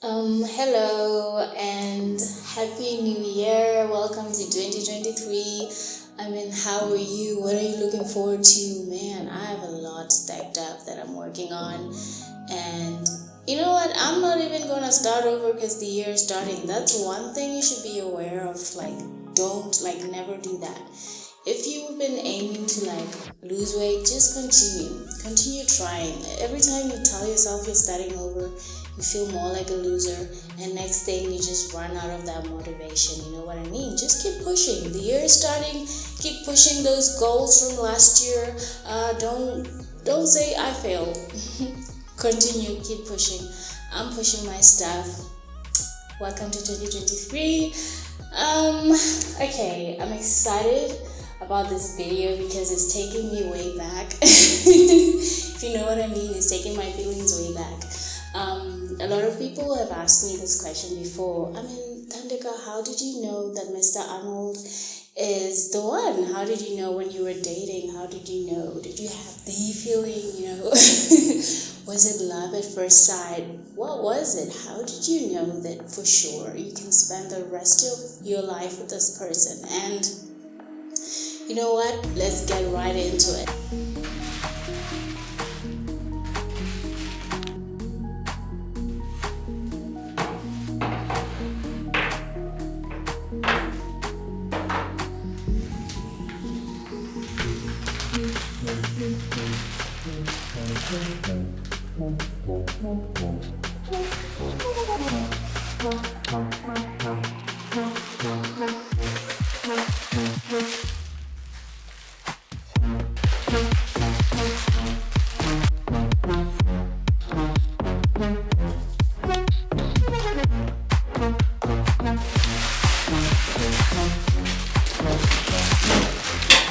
Hello and happy new year. Welcome to 2023. How are you? What are you looking forward to? Man, I have a lot stacked up that I'm working on. And you know what? I'm not even gonna start over because the year is starting. That's one thing you should be aware of. Never do that. If you've been aiming to lose weight, just continue trying. Every time you tell yourself you're starting over, you feel more like a loser, and next thing you just run out of that motivation. You know what I mean? Just keep pushing. The year is starting. Keep pushing those goals from last year. Don't say I failed. Continue, keep pushing. I'm pushing my stuff. Welcome to 2023. Okay, I'm excited about this video because it's taking me way back. If you know what I mean, it's taking my feelings way back. A lot of people have asked me this question before. Thandika, how did you know that Mr. Arnold is the one? How did you know when you were dating? How did you know? Did you have the feeling, Was it love at first sight? What was it? How did you know that for sure you can spend the rest of your life with this person? And you know what? Let's get right into it.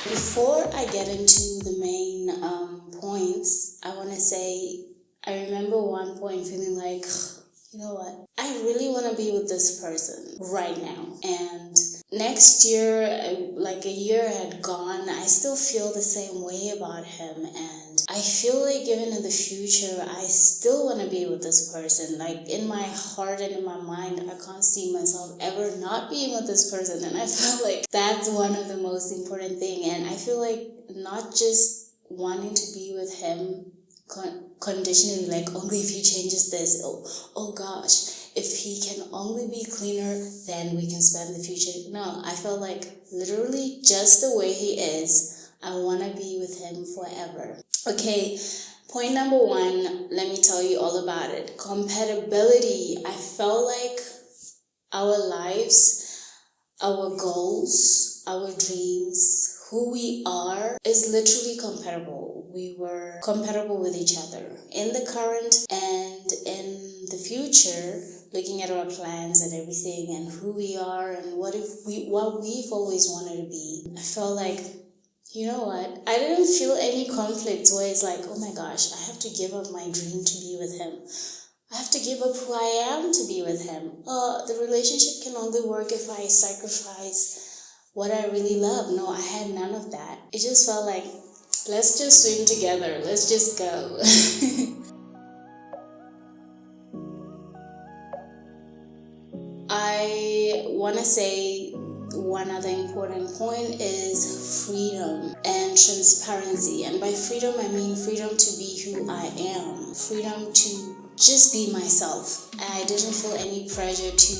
Before I get into the main points, I want to say I remember one point feeling like, you know what? I really want to be with this person right now. And next year, like a year had gone, I still feel the same way about him. And I feel like even in the future, I still want to be with this person. Like in my heart and in my mind, I can't see myself ever not being with this person. And I feel like that's one of the most important thing. And I feel like not just wanting to be with him conditionally, like only if he changes this, oh gosh, if he can only be cleaner, then we can spend the future. No, I felt like literally just the way he is, I want to be with him forever. Okay, point number one, let me tell you all about it. Compatibility. I felt like our lives, our goals, our dreams, who we are is literally compatible. We were compatible with each other in the current and in the future, looking at our plans and everything and who we are and what we've always wanted to be. I felt like, you know what? I didn't feel any conflicts where it's like, oh my gosh, I have to give up my dream to be with him. I have to give up who I am to be with him. The relationship can only work if I sacrifice what I really love. No, I had none of that. It just felt like, let's just swim together. Let's just go. I want to say one other important point is freedom and transparency. And by freedom, I mean freedom to be who I am. Freedom to just be myself. I didn't feel any pressure to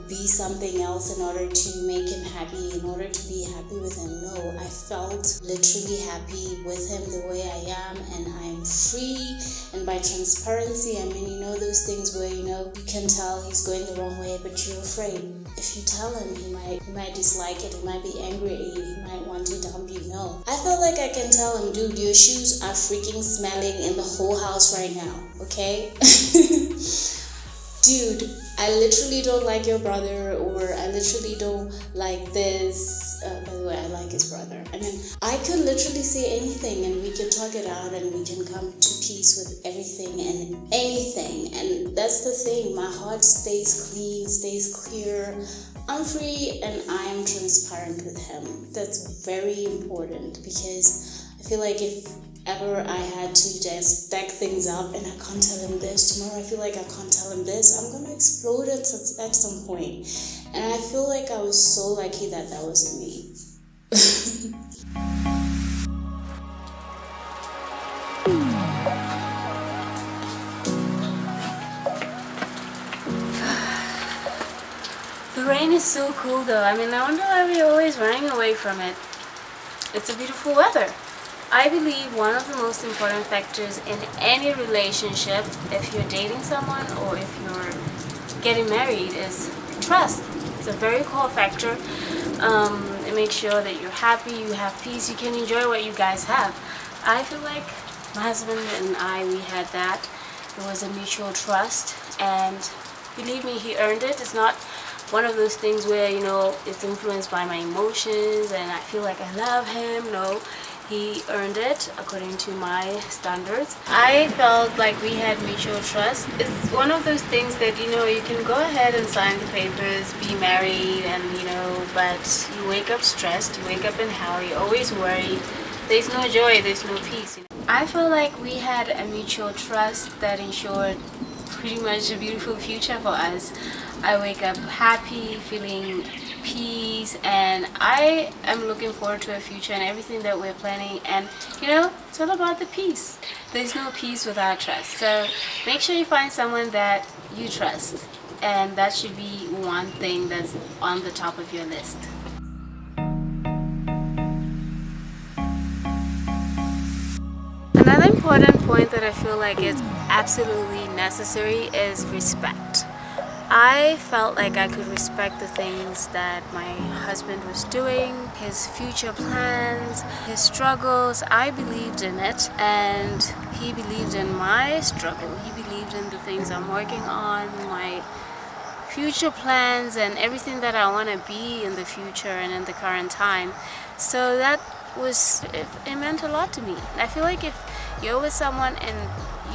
be something else in order to make him happy, in order to be happy with him. No, I felt literally happy with him the way I am, and I'm free. And by transparency, I mean, those things where, you can tell he's going the wrong way, but you're afraid. If you tell him, he might dislike it, he might be angry at you, he might want to dump you. No. I felt like I can tell him, dude, your shoes are freaking smelling in the whole house right now, okay? Dude, I literally don't like your brother, or I literally don't like this. By the way, I like his brother. I could literally say anything and we can talk it out and we can come to peace with everything and anything. And that's the thing. My heart stays clean, stays clear. I'm free and I am transparent with him. That's very important because I feel like if ever I had to just stack things up and I can't tell him this, tomorrow I feel like I can't tell him this, I'm gonna explode at some point. And I feel like I was so lucky that wasn't me. The rain is so cool though. I mean, I wonder why we're always running away from it. It's a beautiful weather. I believe one of the most important factors in any relationship, if you're dating someone or if you're getting married, is trust. It's a very core factor. It makes sure that you're happy, you have peace, you can enjoy what you guys have. I feel like my husband and I, we had that. It was a mutual trust, and believe me, he earned it. It's not one of those things where, you know, it's influenced by my emotions and I feel like I love him. No, he earned it according to my standards. I felt like we had mutual trust. It's one of those things that, you know, you can go ahead and sign the papers, be married, and, you know, but you wake up stressed, you wake up in hell, you're always worried. There's no joy, there's no peace. I feel like we had a mutual trust that ensured pretty much a beautiful future for us. I wake up happy, feeling peace, and I am looking forward to a future and everything that we're planning. And you know, it's all about the peace. There's no peace without trust. So make sure you find someone that you trust, and that should be one thing that's on the top of your list. Another important point that I feel like is absolutely necessary is respect. I felt like I could respect the things that my husband was doing, his future plans, his struggles. I believed in it, and he believed in my struggle. He believed in the things I'm working on, my future plans, and everything that I want to be in the future and in the current time. So that it meant a lot to me. I feel like if you're with someone and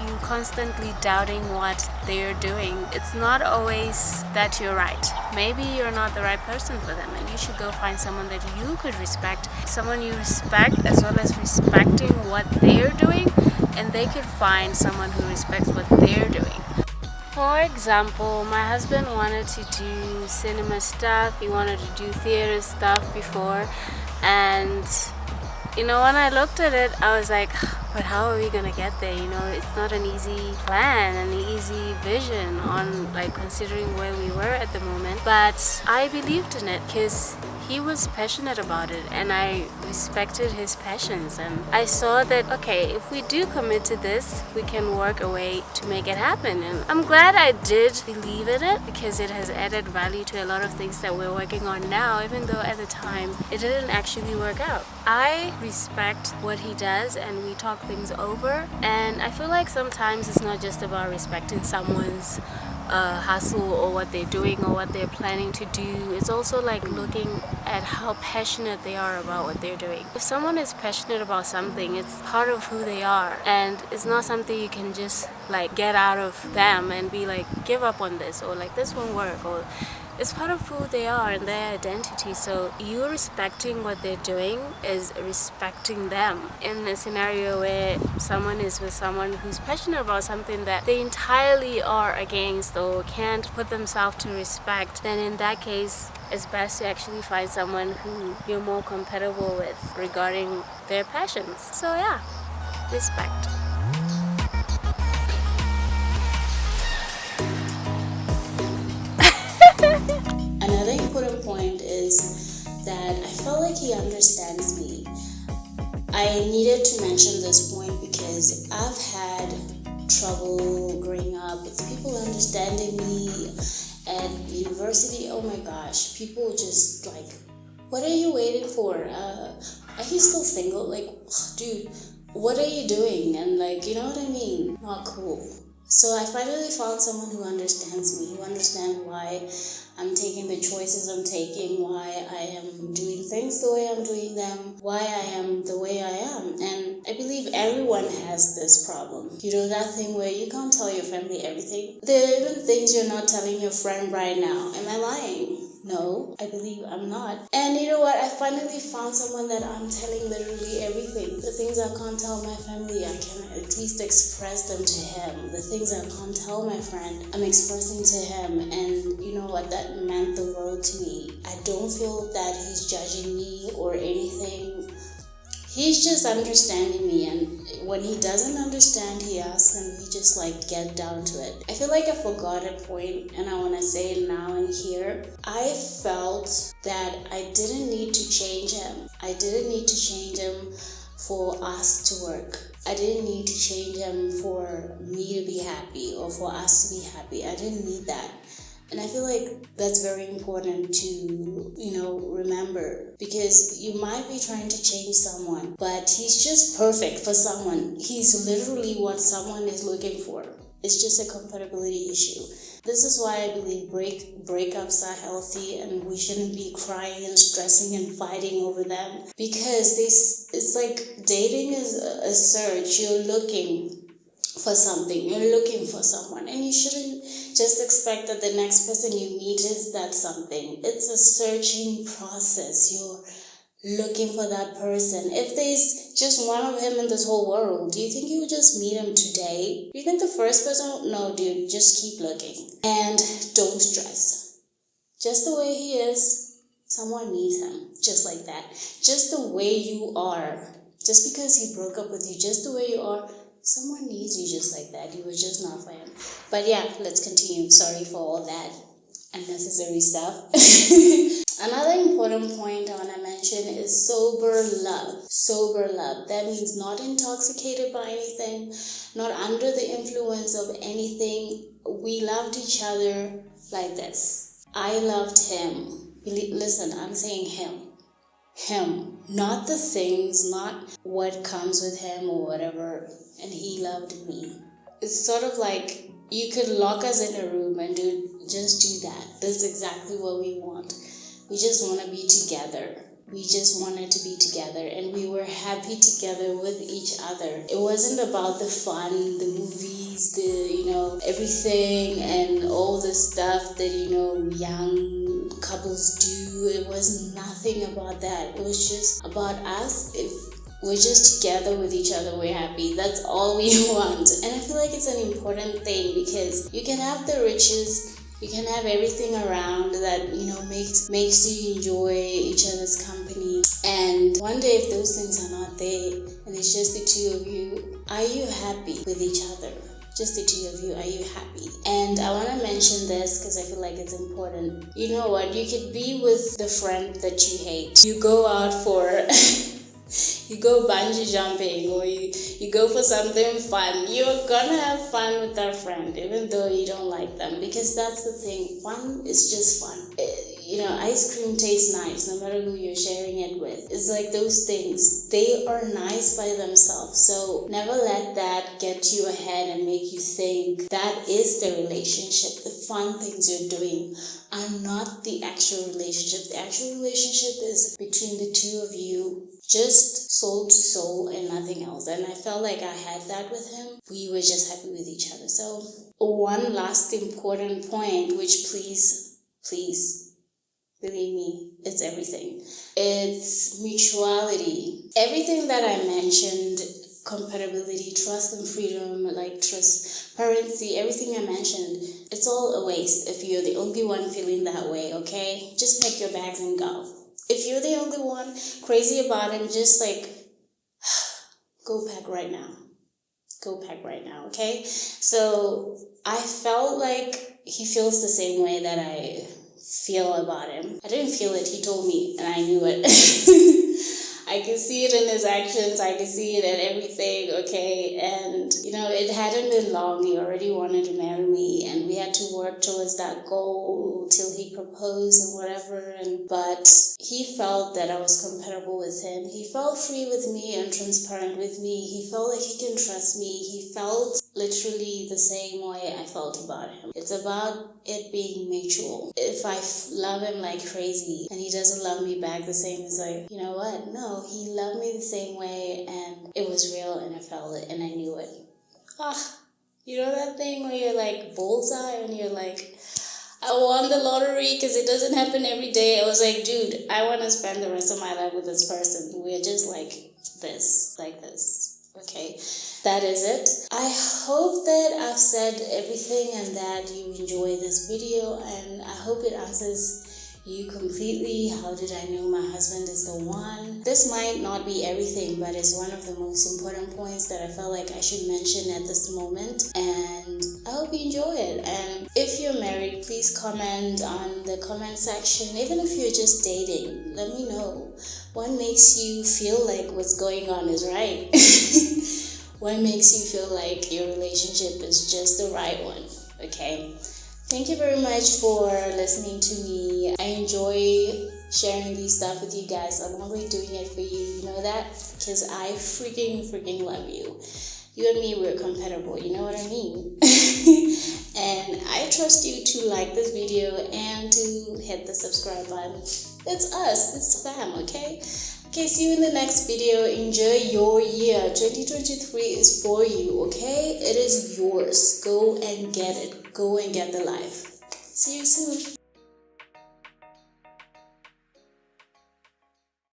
you constantly doubting what they're doing, it's not always that you're right. Maybe you're not the right person for them, and you should go find someone that you could respect, someone you respect, as well as respecting what they're doing, and they could find someone who respects what they're doing. For example, my husband wanted to do cinema stuff, he wanted to do theater stuff before, and you know, when I looked at it, I was like, but how are we gonna get there? You know, it's not an easy plan, an easy vision on like considering where we were at the moment. But I believed in it because he was passionate about it, and I respected his passions, and I saw that, okay, if we do commit to this, we can work a way to make it happen. And I'm glad I did believe in it, because it has added value to a lot of things that we're working on now, even though at the time it didn't actually work out. I respect what he does, and we talk things over, and I feel like sometimes it's not just about respecting someone's hustle or what they're doing or what they're planning to do. It's also like looking at how passionate they are about what they're doing. If someone is passionate about something, it's part of who they are, and it's not something you can just like get out of them and be like, give up on this, or like this won't work, or it's part of who they are and their identity. So you respecting what they're doing is respecting them. In a scenario where someone is with someone who's passionate about something that they entirely are against or can't put themselves to respect, then in that case it's best to actually find someone who you're more compatible with regarding their passions. So yeah, respect. Another important point is that I felt like he understands me. I needed to mention this point because I've had trouble growing up with people understanding me at university. Oh my gosh, people just like, what are you waiting for? Are you still single? Like, dude, what are you doing? And like, you know what I mean? Not cool. So I finally found someone who understands me, who understands why I'm taking the choices I'm taking, why I am doing things the way I'm doing them, why I am the way I am. And I believe everyone has this problem. You know, that thing where you can't tell your family everything. There are even things you're not telling your friend right now. Am I lying? No, I believe I'm not. And you know what? I finally found someone that I'm telling literally everything. The things I can't tell my family, I can at least express them to him. The things I can't tell my friend, I'm expressing to him. And you know what? That meant the world to me. I don't feel that he's judging me or anything. He's just understanding me, and when he doesn't understand, he asks, and we just get down to it. I feel like I forgot a point, and I want to say it now and here. I felt that I didn't need to change him. I didn't need to change him for us to work. I didn't need to change him for me to be happy or for us to be happy. I didn't need that. And I feel like that's very important to, remember, because you might be trying to change someone, but he's just perfect for someone. He's literally what someone is looking for. It's just a compatibility issue. This is why I believe breakups are healthy, and we shouldn't be crying and stressing and fighting over them, because it's like dating is a search. You're looking for something, you're looking for someone, and you shouldn't just expect that the next person you meet is that something. It's a searching process. You're looking for that person. If there's just one of him in this whole world, do you think you would just meet him today? Do you think the first person? No, dude, just keep looking and don't stress. Just the way he is, someone needs him just like that. Just the way you are, just because he broke up with you, just the way you are, someone needs you just like that. You were just not for him. But yeah, let's continue. Sorry for all that unnecessary stuff. Another important point I want to mention is sober love. Sober love. That means not intoxicated by anything, not under the influence of anything. We loved each other like this. I loved him. Listen, I'm saying him, not the things, not what comes with him or whatever, and he loved me. It's sort of like you could lock us in a room and just do that. That's exactly what we want. We just want to be together. We just wanted to be together, and we were happy together with each other. It wasn't about the fun, the movies, everything and all the stuff that, young couples do. It was nothing about that. It was just about us. If we're just together with each other, we're happy. That's all we want. And I feel like it's an important thing, because you can have the riches, you can have everything around that, makes you enjoy each other's company. And one day, if those things are not there and it's just the two of you, are you happy with each other? Just the two of you, are you happy? And I want to mention this because I feel like it's important. You know what? You could be with the friend that you hate. You go out for... you go bungee jumping, or you go for something fun. You're gonna have fun with that friend, even though you don't like them, because that's the thing. Fun is just fun. Ice cream tastes nice no matter who you're sharing it with. It's like those things. They are nice by themselves. So never let that get you ahead and make you think that is the relationship. The fun things you're doing are not the actual relationship. The actual relationship is between the two of you, just soul to soul and nothing else. And I felt like I had that with him. We were just happy with each other. So one last important point, which please, believe me, it's everything. It's mutuality. Everything that I mentioned, compatibility, trust and freedom, transparency, everything I mentioned, it's all a waste if you're the only one feeling that way, okay? Just pack your bags and go. If you're the only one crazy about him, just go pack right now. Go pack right now, okay? So I felt like he feels the same way that I feel about him. I didn't feel it, he told me, and I knew it. I could see it in his actions, I could see it in everything, okay? And, it hadn't been long, he already wanted to marry me, and we had to work towards that goal till he proposed and whatever, but he felt that I was compatible with him. He felt free with me and transparent with me. He felt like he can trust me. He felt literally the same way I felt about him. It's about it being mutual. If I love him like crazy and he doesn't love me back the same, it's like, you know what? No, he loved me the same way, and it was real, and I felt it, and I knew it. You know that thing where you're like bullseye and you're like, I I won the lottery because it doesn't happen every day. I was like, dude, I want to spend the rest of my life with this person. We're just like this. Okay, that is it. I hope that I've said everything and that you enjoy this video, and I hope it answers you completely. How did I know my husband is the one? This might not be everything, but it's one of the most important points that I felt like I should mention at this moment, and I hope you enjoy it. And if you're married, please comment on the comment section. Even if you're just dating, let me know what makes you feel like what's going on is right. What makes you feel like your relationship is just the right one, okay? Thank you very much for listening to me. I enjoy sharing these stuff with you guys. I'm only doing it for you, you know that? Because I freaking love you. You and me, we're compatible, you know what I mean? And I trust you to like this video and to hit the subscribe button. It's us, it's fam, okay? Okay, see you in the next video. Enjoy your year. 2023 is for you, okay? It is yours. Go and get it. Go and get the life. See you soon.